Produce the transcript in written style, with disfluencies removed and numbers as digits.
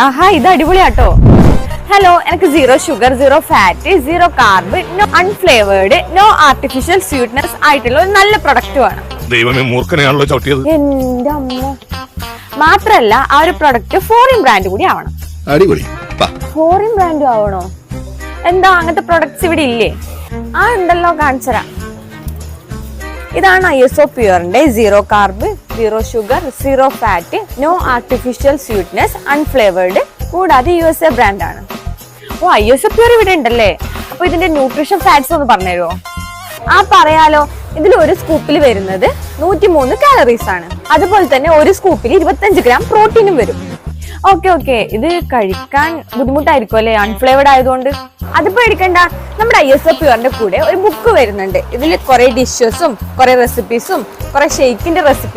ആഹാ, ഇത് അടിപൊളിയാട്ടോ. ഹലോ, എനിക്ക് 0 sugar, 0 fat, 0 carb, no unflavoured, no artificial sweetness ആയിട്ടുള്ള ഒരു നല്ല പ്രൊഡക്റ്റ് വേണം. ദൈവമേ, മൂർഖനെയാണല്ലോ ചവിട്ടിയത്. എന്റെ അമ്മ. മാത്രല്ല ആ ഒരു പ്രൊഡക്റ്റ് ഫോറിൻ ബ്രാൻഡ് കൂടി ആവണം. അടിപൊളി. ഫോറിൻ ബ്രാൻഡും ആവണോ? എന്താ അങ്ങനത്തെ പ്രൊഡക്ട്സ് ഇവിടെ ഇല്ലേ? ഉണ്ടല്ലോ, കാണിച്ചരാ. ഇതാണ് Isopure 0 carb, 0 sugar, 0 fat, no artificial sweetness, unflavoured, കൂടാതെ USA ബ്രാൻഡ് ആണ്. ഓ, Isopure ഇവിടെ ഉണ്ടല്ലേ. അപ്പൊ ഇതിന്റെ ന്യൂട്രീഷൻ ഫാക്ട്സ് ഒന്ന് പറഞ്ഞുതരുമോ? പറയാലോ. ഇതിൽ ഒരു സ്കൂപ്പിൽ വരുന്നത് 103 കാലറീസ് ആണ്. അതുപോലെ തന്നെ ഒരു സ്കൂപ്പിൽ 25 ഗ്രാം പ്രോട്ടീനും വരും. ഓക്കെ, ഇത് കഴിക്കാൻ ബുദ്ധിമുട്ടായിരിക്കും അല്ലെ, അൺഫ്ലേവേർഡ് ആയതുകൊണ്ട്. അതിപ്പോ എടുക്കണ്ട, നമ്മുടെ Isopure കൂടെ ഒരു ബുക്ക് വരുന്നുണ്ട്. ഇതിൽ കുറെ ഡിഷസും കുറെ റെസിപ്പീസും കുറെ ഷെയ്ക്കിന്റെ റെസിപ്പീസും